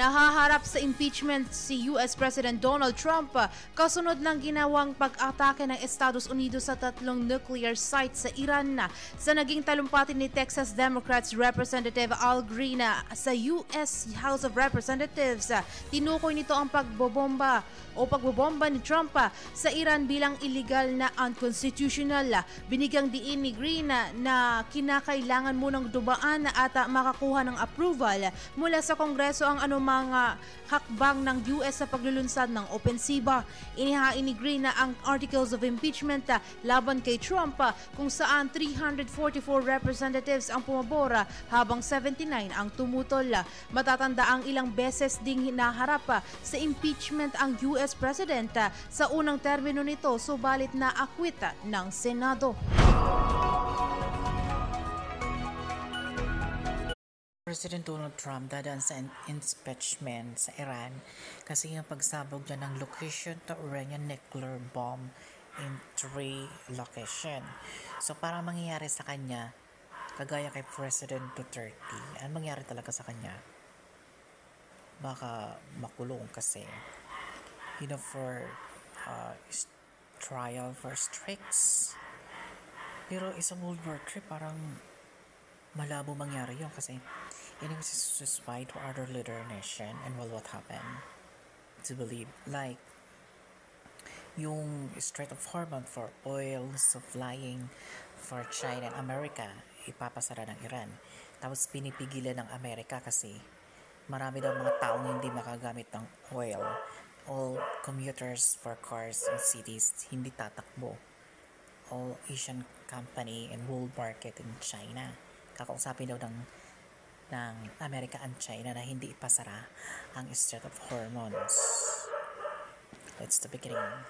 Nahaharap sa impeachment si US President Donald Trump kasunod ng ginawang pag-atake ng Estados Unidos sa 3 nuclear sites sa Iran sa naging talumpati ni Texas Democrats Representative Al Green sa US House of Representatives. Tinukoy nito ang pagbobomba ni Trump sa Iran bilang illegal na unconstitutional. Binigyang diin ni Green na kinakailangan munang dubaan at makakuha ng approval mula sa Kongreso ang anumang hakbang ng US sa paglulunsad ng opensiba. Inihain ni Green na ang articles of impeachment laban kay Trump kung saan 344 representatives ang pumabor habang 79 ang tumutol. Matatanda ang ilang beses ding hinaharap sa impeachment ang US President sa unang termino nito, subalit na akwit ng Senado. President Donald Trump dadaan sa impeachment sa Iran kasi yung pagsabog niya ng location to Iranian nuclear bomb in 3 location. So para mangyayari sa kanya, kagaya kay President Duterte, ano mangyari talaga sa kanya? Baka makulong kasi for trial for strikes. Pero isang World War III parang malabo mangyari yun kasi it was suspicious to other leader nation and what happened to believe like yung Strait of Hormuz for oil supplying for China and America ipapasara ng Iran, tapos pinipigilan ng Amerika kasi marami daw mga taong hindi makagamit ng oil. All commuters for cars in cities hindi tatakbo. All Asian company and world market in China kakausapin daw ng Amerika and China na hindi ipasara ang Strait of Hormuz. That's the beginning.